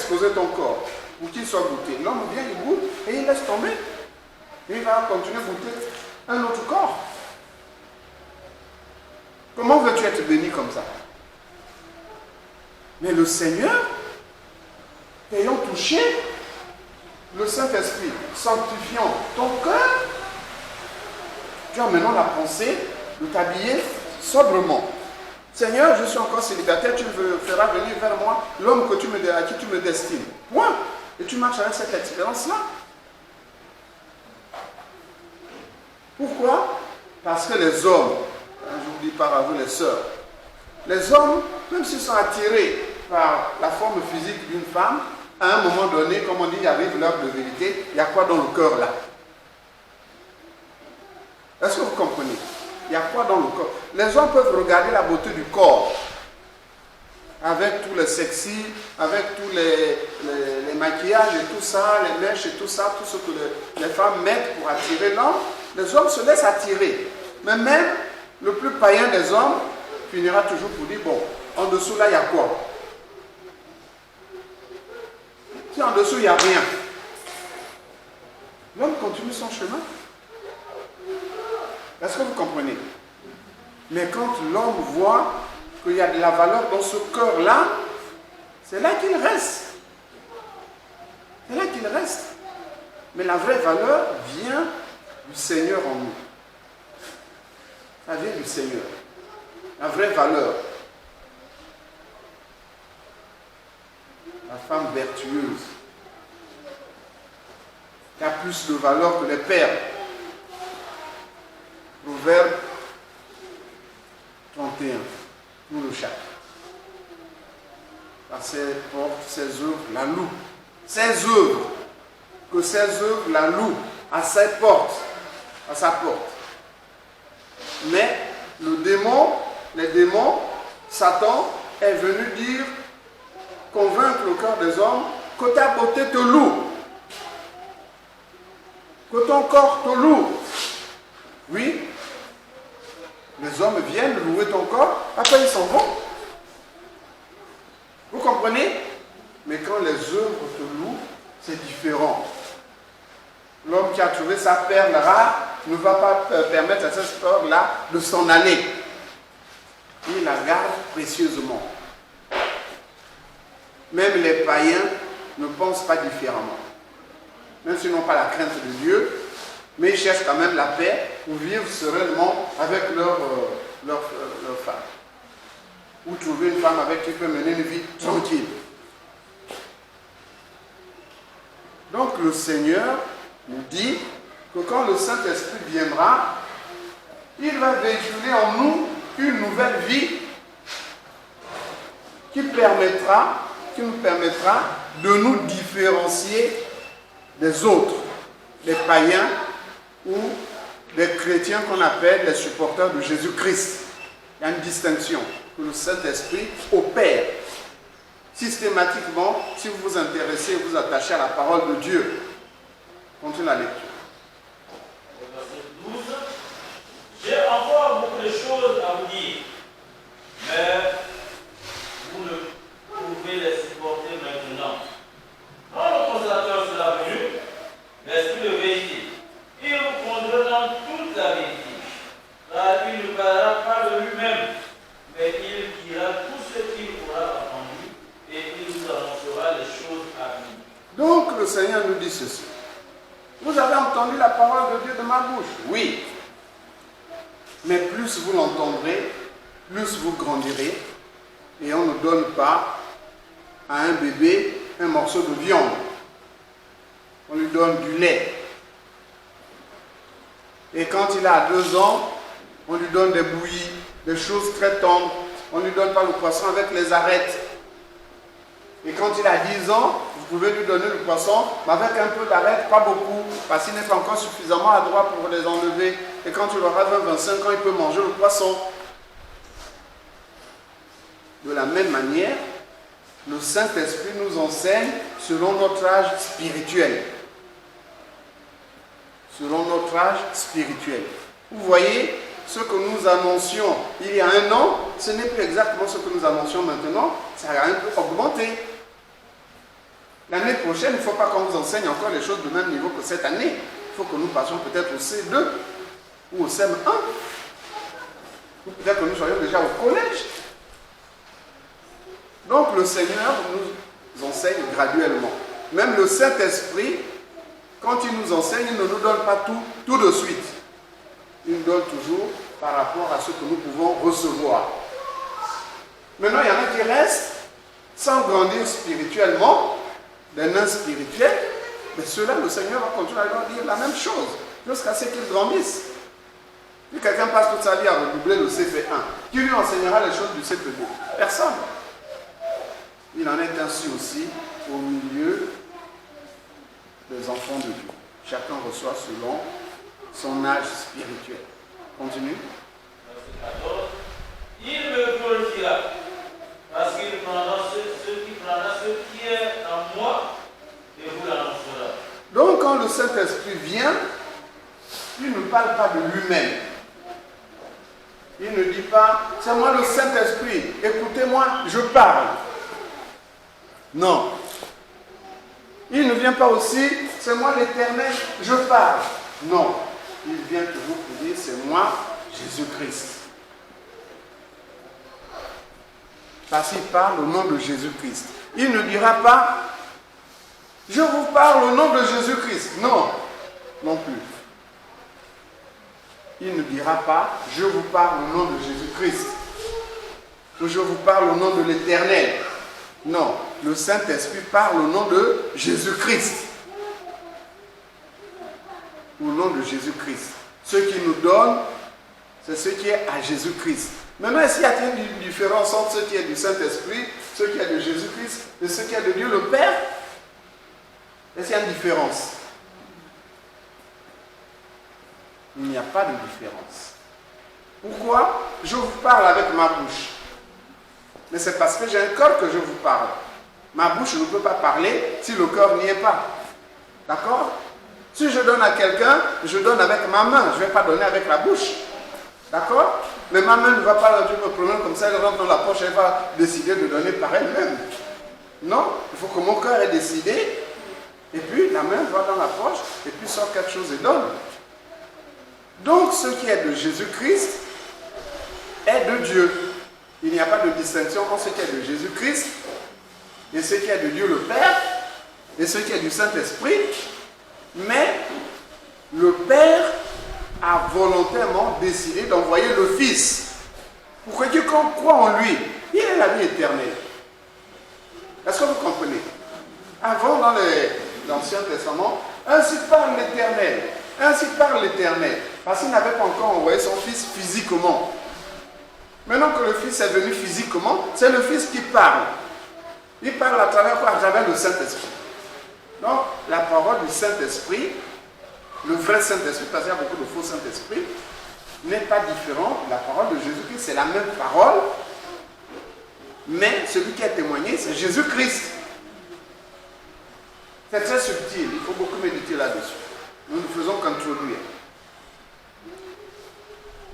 exposer ton corps pour qu'il soit goûté. L'homme vient, il goûte et il laisse tomber. Et il va continuer à goûter un autre corps. Comment veux-tu être béni comme ça? Mais le Seigneur, ayant touché le Saint-Esprit, sanctifiant ton cœur, tu as maintenant la pensée de t'habiller sobrement. Seigneur, je suis encore célibataire, tu feras venir vers moi l'homme à qui tu me destines. Point. Et tu marches avec cette expérience-là. Pourquoi? Parce que les hommes, je vous dis par à vous les sœurs, les hommes, même s'ils sont attirés par la forme physique d'une femme, à un moment donné, comme on dit, il arrive l'heure de vérité, il y a quoi dans le cœur là? Est-ce que vous comprenez? Il y a quoi dans le corps? Les hommes peuvent regarder la beauté du corps, avec tous les sexy, avec tous les maquillages et tout ça, les mèches et tout ça, tout ce que les femmes mettent pour attirer l'homme. Les hommes se laissent attirer. Mais même le plus païen des hommes finira toujours pour dire, bon, en dessous là, il y a quoi? Si en dessous, il n'y a rien, l'homme continue son chemin. Est-ce que vous comprenez? Mais quand l'homme voit qu'il y a de la valeur dans ce cœur-là, c'est là qu'il reste. C'est là qu'il reste. Mais la vraie valeur vient du Seigneur en nous. Ça vient du Seigneur. La vraie valeur. La femme vertueuse, qui a plus de valeur que les perles. Proverbe 31, tout le chapitre. Par ses portes, ses œuvres, la loue. Ses œuvres, que ses œuvres la louent à ses portes, à sa porte. Mais les démons, Satan est venu dire, convaincre le cœur des hommes que ta beauté te loue, que ton corps te loue. Oui, les hommes viennent louer ton corps, après ils s'en vont. Vous comprenez? Mais quand les œuvres te louent, c'est différent. L'homme qui a trouvé sa perle rare ne va pas permettre à cette perle-là de s'en aller. Il la garde précieusement. Même les païens ne pensent pas différemment. Même s'ils n'ont pas la crainte de Dieu, mais ils cherchent quand même la paix pour vivre sereinement avec leur femme. Ou trouver une femme avec qui ils peuvent mener une vie tranquille. Donc le Seigneur nous dit que quand le Saint-Esprit viendra, il va véhiculer en nous une nouvelle vie qui nous permettra de nous différencier des autres, des païens ou des chrétiens qu'on appelle les supporters de Jésus-Christ. Il y a une distinction que le Saint-Esprit opère systématiquement si vous vous intéressez et vous attachez à la parole de Dieu. Continuez la lecture. Verset 12. J'ai encore beaucoup de choses à vous dire, mais vous ne pouvez les supporter maintenant. Quand le consolateur sera venu, l'Esprit de vérité, il vous conduira dans toute la vérité, car il ne parlera pas de lui-même, mais il dira tout ce qu'il aura entendu et il vous annoncera les choses à venir. Donc le Seigneur nous dit ceci. Vous avez entendu la parole de Dieu de ma bouche? Oui. Mais plus vous l'entendrez, plus vous grandirez. Et on ne donne pas à un bébé un morceau de viande. On lui donne du lait. Et quand il a 2 ans, on lui donne des bouillies, des choses très tendres. On ne lui donne pas le poisson avec les arêtes. Et quand il a 10 ans, vous pouvez lui donner le poisson, mais avec un peu d'arêtes, pas beaucoup, parce qu'il n'est pas encore suffisamment adroit pour les enlever. Et quand il aura 20-25 ans, il peut manger le poisson. De la même manière, le Saint-Esprit nous enseigne selon notre âge spirituel. Selon notre âge spirituel. Vous voyez, ce que nous annoncions il y a 1 an, ce n'est plus exactement ce que nous annoncions maintenant, ça a un peu augmenté. prochaine, il ne faut pas qu'on vous enseigne encore les choses du même niveau que cette année. Il faut que nous passions peut-être au C2 ou au CM1. Ou peut-être que nous soyons déjà au collège. Donc le Seigneur nous enseigne graduellement. Même le Saint-Esprit, quand il nous enseigne, il ne nous donne pas tout de suite. Il nous donne toujours par rapport à ce que nous pouvons recevoir. Maintenant, il y en a qui restent sans grandir spirituellement, des nains spirituels, mais ceux-là, le Seigneur va continuer à leur dire la même chose, jusqu'à ce qu'ils grandissent. Si quelqu'un passe toute sa vie à redoubler le CP1, qui lui enseignera les choses du CP2? Personne. Il en est ainsi aussi au milieu des enfants de Dieu. Chacun reçoit selon son âge spirituel. Continue. Il me glorifiera, parce qu'il prendra ce qui est en moi et vous l'annoncera. Donc quand le Saint-Esprit vient, il ne parle pas de lui-même. Il ne dit pas, c'est moi le Saint-Esprit, écoutez-moi, je parle. Non. Il ne vient pas aussi, c'est moi l'Éternel, je parle. Non. Il vient toujours pour dire, c'est moi, Jésus-Christ. Parce qu'il parle au nom de Jésus-Christ. Il ne dira pas, je vous parle au nom de Jésus-Christ. Non, non plus. Il ne dira pas, je vous parle au nom de Jésus-Christ. Ou je vous parle au nom de l'Éternel. Non, le Saint-Esprit parle au nom de Jésus-Christ. Au nom de Jésus-Christ. Ce qu'il nous donne, c'est ce qui est à Jésus-Christ. Maintenant, est-ce qu'il y a une différence entre ce qui est du Saint-Esprit, ce qui est de Jésus-Christ et ce qui est de Dieu le Père? Est-ce qu'il y a une différence? Il n'y a pas de différence. Pourquoi? Je vous parle avec ma bouche. Mais c'est parce que j'ai un cœur que je vous parle. Ma bouche ne peut pas parler si le cœur n'y est pas. D'accord? Si je donne à quelqu'un, je donne avec ma main. Je ne vais pas donner avec la bouche. D'accord? Mais ma main ne va pas me prendre comme ça, elle rentre dans la poche, elle va décider de donner par elle-même. Non, il faut que mon cœur ait décidé. Et puis la main va dans la poche, et puis sort quelque chose et donne. Donc ce qui est de Jésus-Christ est de Dieu. Il n'y a pas de distinction entre ce qui est de Jésus-Christ et ce qui est de Dieu le Père et ce qui est du Saint-Esprit. Mais le Père a volontairement décidé d'envoyer le Fils. Pour que quiconque croit en lui, il est la vie éternelle. Est-ce que vous comprenez? Avant, dans l'Ancien Testament, ainsi parle l'Éternel. Ainsi parle l'Éternel. Parce qu'il n'avait pas encore envoyé son Fils physiquement. Maintenant que le Fils est venu physiquement, c'est le Fils qui parle. Il parle à travers quoi? À travers le Saint-Esprit. Donc, la parole du Saint-Esprit, le vrai Saint-Esprit, parce qu'il y a beaucoup de faux Saint-Esprit, n'est pas différent de la parole de Jésus-Christ. C'est la même parole, mais celui qui a témoigné, c'est Jésus-Christ. C'est très subtil, il faut beaucoup méditer là-dessus. Nous ne faisons qu'introduire.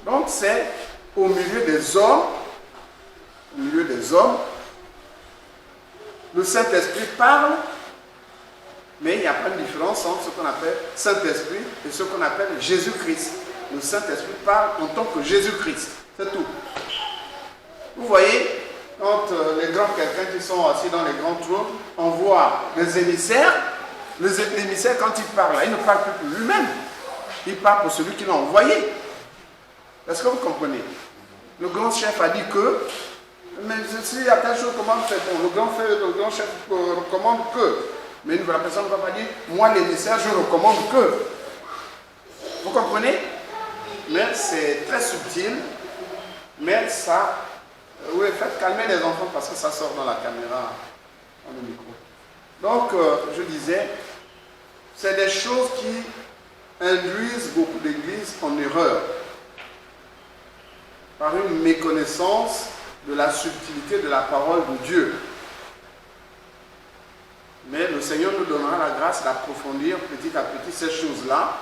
Donc c'est au milieu des hommes, le Saint-Esprit parle, mais il n'y a pas de différence entre ce qu'on appelle Saint-Esprit et ce qu'on appelle Jésus-Christ. Le Saint-Esprit parle en tant que Jésus-Christ, c'est tout. Vous voyez, quand les grands quelqu'un qui sont assis dans les grands trônes, on voit les émissaires. Les émissaires, quand ils parlent, ils ne parlent plus pour lui-même. Ils parlent pour celui qui l'a envoyé. Est-ce que vous comprenez? Le grand chef a dit que, mais s'il y a telle chose, comment fait-on? Le grand chef recommande que. Mais la personne ne va pas dire, moi l'émissaire, je recommande que. Vous comprenez? Mais c'est très subtil. Mais ça, oui, faites calmer les enfants parce que ça sort dans la caméra, dans le micro. Donc, je disais, c'est des choses qui induisent beaucoup d'églises en erreur par une méconnaissance de la subtilité de la parole de Dieu. Mais le Seigneur nous donnera la grâce d'approfondir petit à petit ces choses-là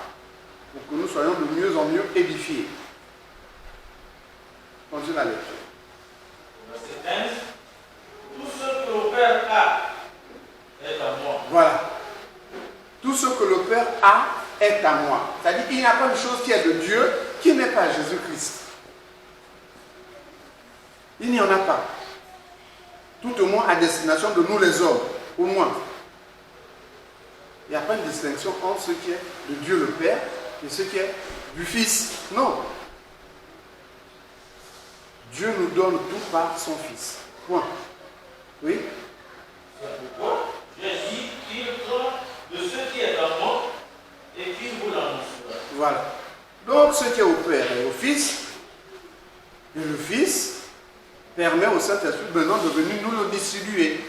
pour que nous soyons de mieux en mieux édifiés. Continue la lecture. Verset 15. Tout ce que le Père a est à moi. Voilà. ce que le Père a est à moi. C'est-à-dire qu'il n'y a pas une chose qui est de Dieu qui n'est pas Jésus-Christ. Il n'y en a pas. Tout au moins à destination de nous les hommes, au moins. Il n'y a pas une distinction entre ce qui est de Dieu le Père et ce qui est du Fils. Non. Dieu nous donne tout par son Fils. Point. Oui? C'est pourquoi j'ai dit qu'il prend de ce qui est à moi et qu'il vous l'annoncera. Voilà. Donc ce qui est au Père et au Fils, et le Fils permet au Saint-Esprit maintenant de venir nous le distribuer.